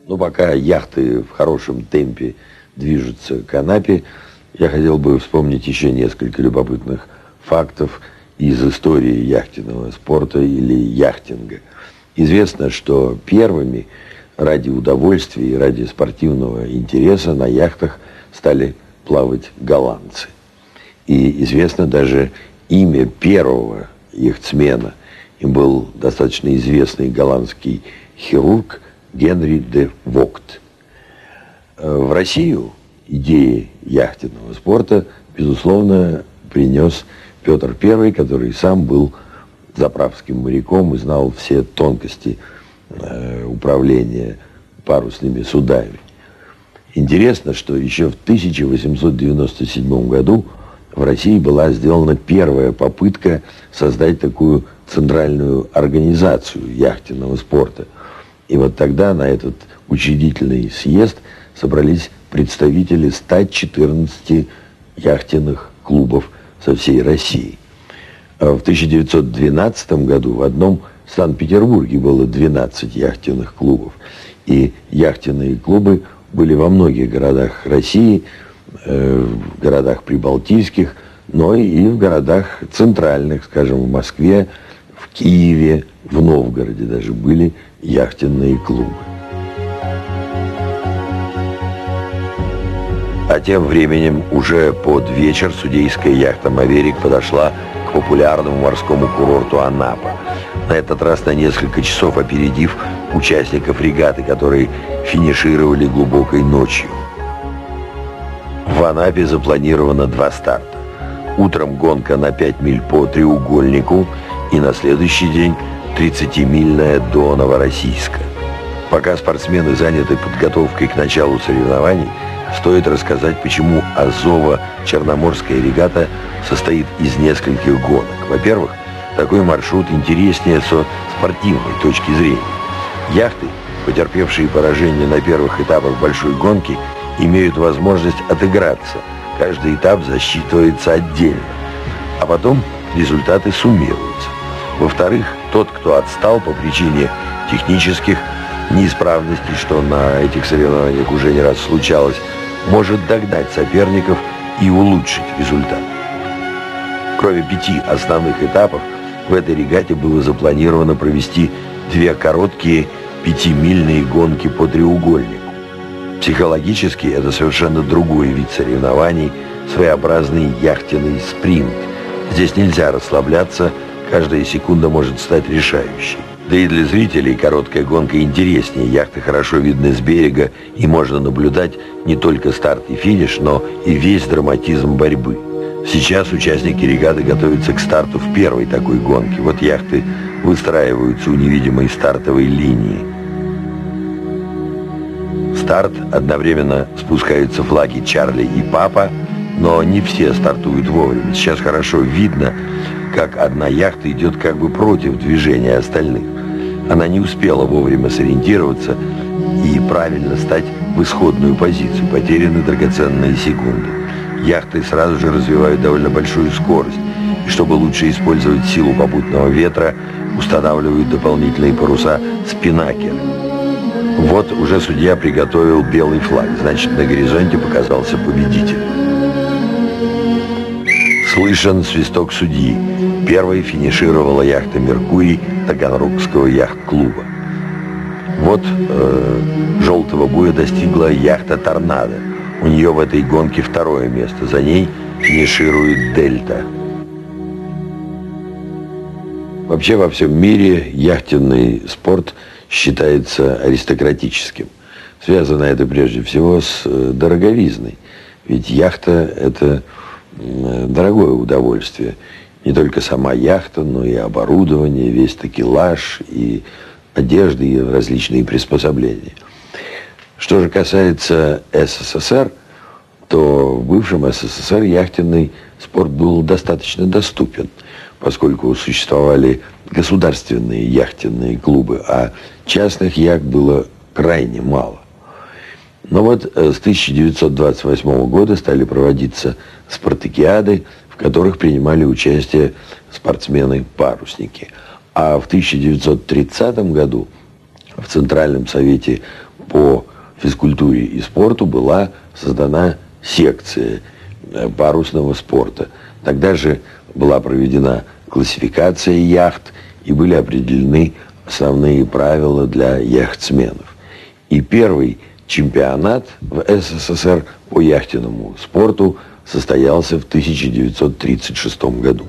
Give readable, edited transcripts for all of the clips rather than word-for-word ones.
Но пока яхты в хорошем темпе движутся к Анапе, я хотел бы вспомнить еще несколько любопытных фактов из истории яхтенного спорта или яхтинга. Известно, что первыми ради удовольствия и ради спортивного интереса на яхтах стали плавать голландцы. И известно даже имя первого яхтсмена. Им был достаточно известный голландский хирург Генри де Вогт. В Россию идеи яхтенного спорта, безусловно, принес Петр I, который сам был заправским моряком и знал все тонкости управления парусными судами. Интересно, что еще в 1897 году в России была сделана первая попытка создать такую центральную организацию яхтенного спорта. И вот тогда на этот учредительный съезд собрались представители 114 яхтенных клубов со всей России. В 1912 году в одном Санкт-Петербурге было 12 яхтенных клубов. И яхтенные клубы были во многих городах России, в городах прибалтийских, но и в городах центральных, скажем, в Москве, в Киеве, в Новгороде даже были яхтенные клубы. А тем временем уже под вечер судейская яхта «Маверик» подошла к популярному морскому курорту Анапа. На этот раз на несколько часов опередив участников регаты, которые финишировали глубокой ночью. В Анапе запланировано 2 старта. Утром гонка на 5 миль по треугольнику и на следующий день 30-мильная до Новороссийска. Пока спортсмены заняты подготовкой к началу соревнований, стоит рассказать, почему Азово-Черноморская регата состоит из нескольких гонок. Во-первых, такой маршрут интереснее со спортивной точки зрения. Яхты, потерпевшие поражение на первых этапах большой гонки, имеют возможность отыграться. Каждый этап засчитывается отдельно, а потом результаты суммируются. Во-вторых, тот, кто отстал по причине технических неисправностей, что на этих соревнованиях уже не раз случалось, может догнать соперников и улучшить результат. Кроме 5 основных этапов, в этой регате было запланировано провести 2 короткие 5-мильные гонки по треугольнику. Психологически это совершенно другой вид соревнований, своеобразный яхтенный спринт. Здесь нельзя расслабляться, каждая секунда может стать решающей. Да и для зрителей короткая гонка интереснее, яхты хорошо видны с берега, и можно наблюдать не только старт и финиш, но и весь драматизм борьбы. Сейчас участники регаты готовятся к старту в первой такой гонке. Вот яхты выстраиваются у невидимой стартовой линии. Старт, одновременно спускаются флаги Чарли и Папа, но не все стартуют вовремя. Сейчас хорошо видно, как одна яхта идет как бы против движения остальных. Она не успела вовремя сориентироваться и правильно стать в исходную позицию. Потеряны драгоценные секунды. Яхты сразу же развивают довольно большую скорость. И чтобы лучше использовать силу попутного ветра, устанавливают дополнительные паруса спинакеры. Вот уже судья приготовил белый флаг, значит, на горизонте показался победитель. Слышен свисток судьи. Первой финишировала яхта «Меркурий» Таганрогского яхт-клуба. Вот желтого буя достигла яхта «Торнадо». У нее в этой гонке 2-е место. За ней финиширует «Дельта». Вообще во всем мире яхтенный спорт считается аристократическим. Связано это прежде всего с дороговизной. Ведь яхта – это дорогое удовольствие. Не только сама яхта, но и оборудование, весь такелаж, и одежда, и различные приспособления. Что же касается СССР, то в бывшем СССР яхтенный спорт был достаточно доступен, поскольку существовали государственные яхтенные клубы, а частных яхт было крайне мало. Но вот с 1928 года стали проводиться спартакиады, в которых принимали участие спортсмены-парусники. А в 1930 году в Центральном совете по физкультуре и спорту была создана секция парусного спорта. Тогда же была проведена классификация яхт и были определены основные правила для яхтсменов. И первый чемпионат в СССР по яхтенному спорту состоялся в 1936 году.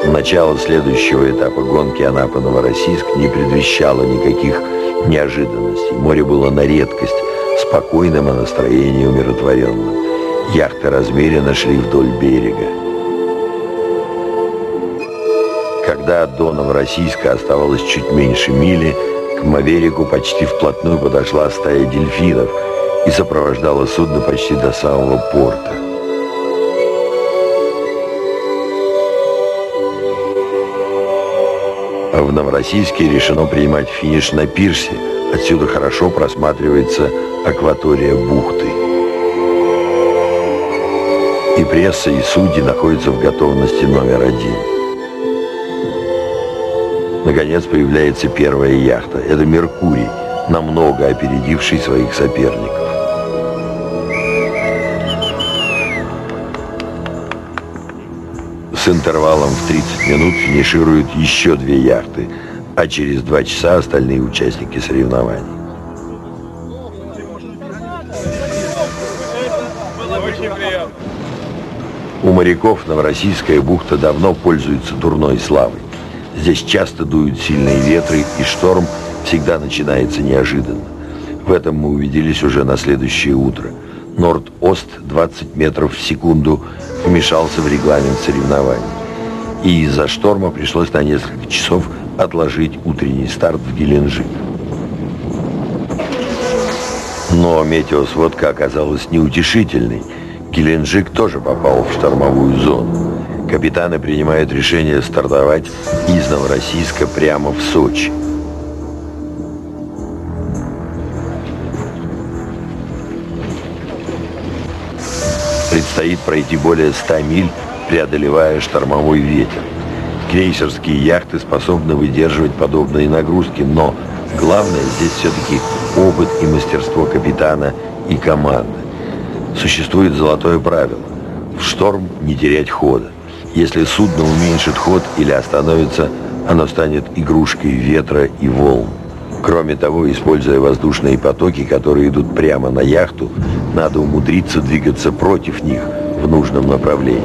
Начало следующего этапа гонки Анапа-Новороссийск не предвещало никаких неожиданностей. Море было на редкость спокойным, а настроение умиротворенным. Яхты размеренно шли вдоль берега. Когда до Новороссийска оставалось чуть меньше мили, к Маверику почти вплотную подошла стая дельфинов и сопровождала судно почти до самого порта. В Новороссийске решено принимать финиш на пирсе. Отсюда хорошо просматривается акватория бухты. И пресса, и судьи находятся в готовности номер 1. Наконец появляется первая яхта. Это «Меркурий», намного опередивший своих соперников. С интервалом в 30 минут финишируют еще 2 яхты, а через 2 часа остальные участники соревнований. У моряков Новороссийская бухта давно пользуется дурной славой. Здесь часто дуют сильные ветры, и шторм всегда начинается неожиданно. В этом мы убедились уже на следующее утро. Норд-Ост 20 метров в секунду вмешался в регламент соревнований. И из-за шторма пришлось на несколько часов отложить утренний старт в Геленджик. Но метеосводка оказалась неутешительной. Геленджик тоже попал в штормовую зону. Капитаны принимают решение стартовать из Новороссийска прямо в Сочи. Предстоит пройти более 100 миль, преодолевая штормовой ветер. Крейсерские яхты способны выдерживать подобные нагрузки, но главное здесь все-таки опыт и мастерство капитана и команды. Существует золотое правило – в шторм не терять хода. Если судно уменьшит ход или остановится, оно станет игрушкой ветра и волн. Кроме того, используя воздушные потоки, которые идут прямо на яхту, надо умудриться двигаться против них в нужном направлении.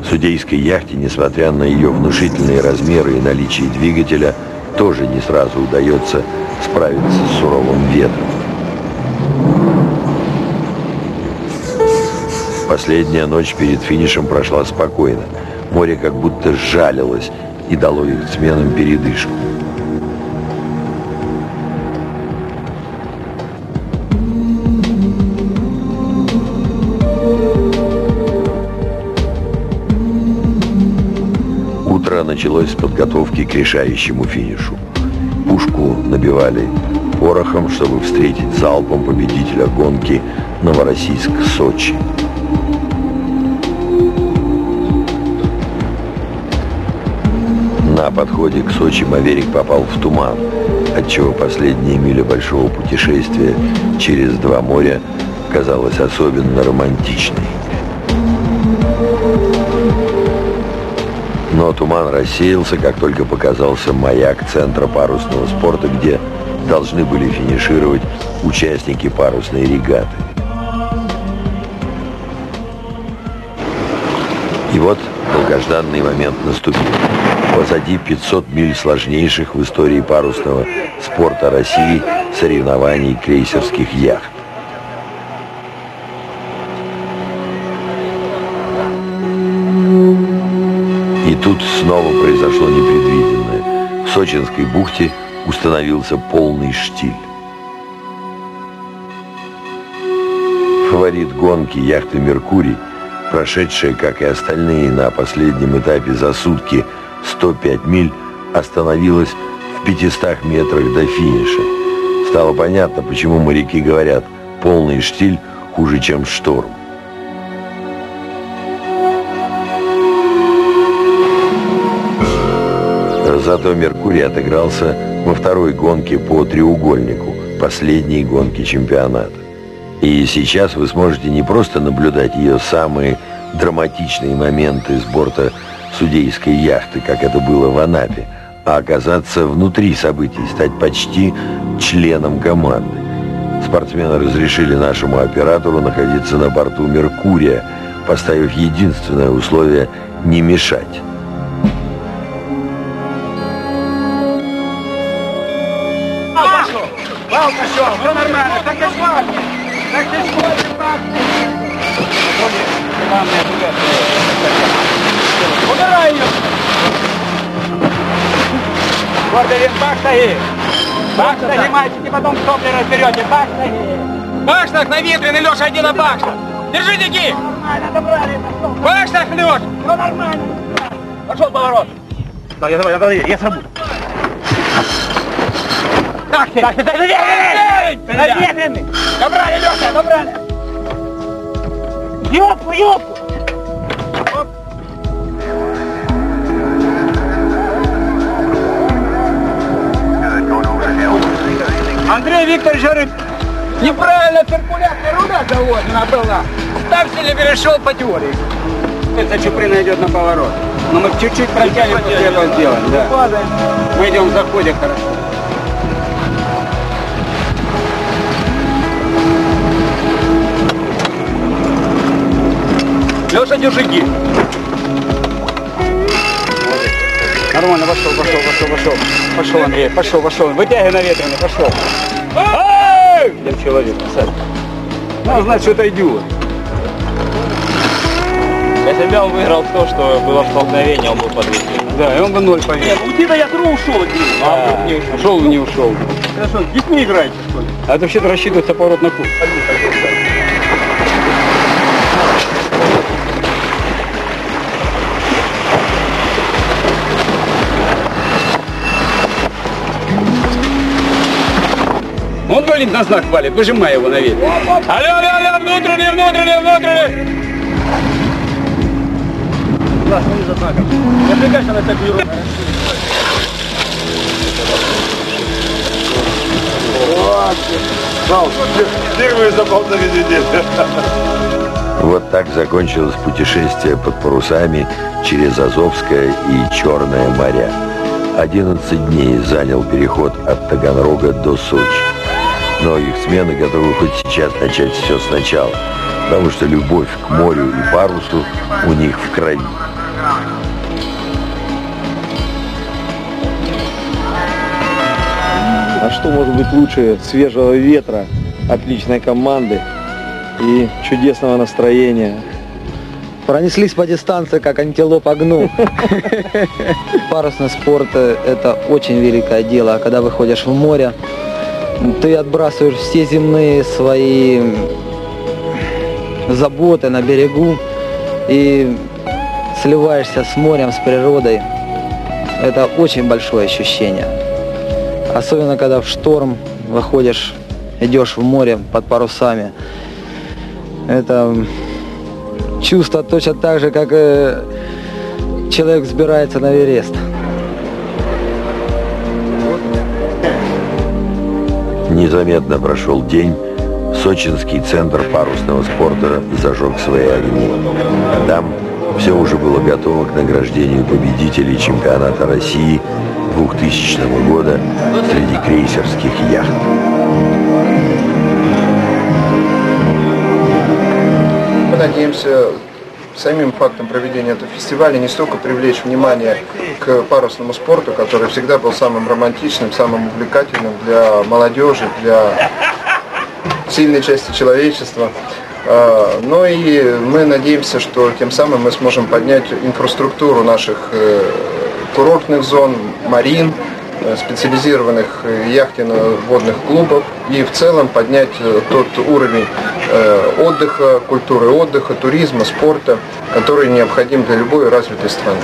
Судейской яхте, несмотря на ее внушительные размеры и наличие двигателя, тоже не сразу удается справиться с суровым ветром. Последняя ночь перед финишем прошла спокойно. Море как будто сжалилось и дало яхтсменам передышку. Утро началось с подготовки к решающему финишу. Пушку набивали порохом, чтобы встретить залпом победителя гонки Новороссийск-Сочи. На подходе к Сочи Маверик попал в туман, отчего последняя миля большого путешествия через 2 моря казалась особенно романтичной. Но туман рассеялся, как только показался маяк центра парусного спорта, где должны были финишировать участники парусной регаты. И вот долгожданный момент наступил. Позади 500 миль сложнейших в истории парусного спорта России соревнований крейсерских яхт. И тут снова произошло непредвиденное. В Сочинской бухте установился полный штиль. Фаворит гонки яхты «Меркурий», прошедшая, как и остальные на последнем этапе за сутки 105 миль, остановилась в 500 метрах до финиша. Стало понятно, почему моряки говорят: полный штиль хуже, чем шторм. зато «Меркурий» отыгрался во второй гонке по треугольнику, последней гонке чемпионата. И сейчас вы сможете не просто наблюдать ее самые драматичные моменты с борта судейской яхты, как это было в Анапе, а оказаться внутри событий, стать почти членом команды. Спортсмены разрешили нашему оператору находиться на борту «Меркурия», поставив единственное условие – не мешать. Все нормально, так и смотри. Так и смотри, убирай ее. Гордовин, бак стоит. Бак стоит, мальчики, потом сопли разберете. Бак стоит. Бакштаг наветренный, Леша, один на бакштаг. Держи, Ники. Нормально, добрали. Бакштаг, Леша. Все нормально. Пошел поворот. Я сработаю. Так, наветренный. Добрали, Леша, добрали. Юбку, юбку. Андрей Викторович говорит, неправильно циркуляция руля заложена была. Так себе перешел по теории. Это Чуприна идет на поворот. Но мы чуть-чуть протянем, после этого сделаем. Да. Мы идем в заходе хорошо. Леша, держи гид. Нормально, пошел. Пошел, Андрей, пошел. Вытягивай наветренный, пошел. Один человек, сядь. Ну, значит, что-то идет. Я себя выиграл то, что было столкновение, он был подвесен. Да, и он бы 0 повесил. Нет, уйди-то я тру ушел. Ушел или не ушел? Хорошо, с детьми играете, что ли? А это вообще-то рассчитывается поворот на курс. Он валит на знак валит, выжимай его наверх. Алло, внутренний. Глаз, не за знаком. Не отвлекайся на такую руку. Первый запал на везде. Вот так закончилось путешествие под парусами через Азовское и Черное моря. 11 дней занял переход от Таганрога до Сочи. Но их смены готовы хоть сейчас начать все сначала, потому что любовь к морю и парусу у них в крови. А что может быть лучше свежего ветра, отличной команды и чудесного настроения? Пронеслись по дистанции, как антилопа гну. Парусный спорт – это очень великое дело. А когда выходишь в море, ты отбрасываешь все земные свои заботы на берегу и сливаешься с морем, с природой. Это очень большое ощущение. Особенно, когда в шторм выходишь, идешь в море под парусами. Это чувство точно так же, как человек взбирается на Эверест. Незаметно прошел день, сочинский центр парусного спорта зажег свои огни. Там все уже было готово к награждению победителей чемпионата России 2000 года среди крейсерских яхт. Мы надеемся самим фактом проведения этого фестиваля не столько привлечь внимание к парусному спорту, который всегда был самым романтичным, самым увлекательным для молодежи, для сильной части человечества. Но и мы надеемся, что тем самым мы сможем поднять инфраструктуру наших курортных зон, марин, специализированных яхтенно-водных клубов и в целом поднять тот уровень отдыха, культуры отдыха, туризма, спорта, который необходим для любой развитой страны.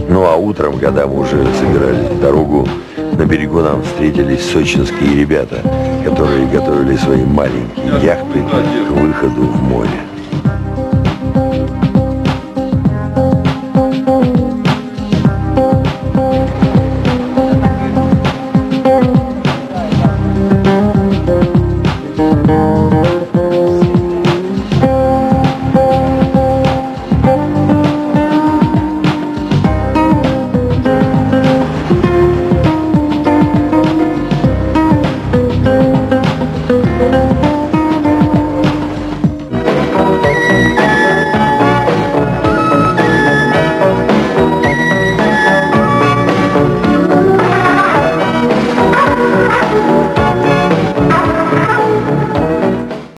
Ну а утром, когда мы уже собирались в дорогу, на берегу нам встретились сочинские ребята, которые готовили свои маленькие яхты к выходу в море.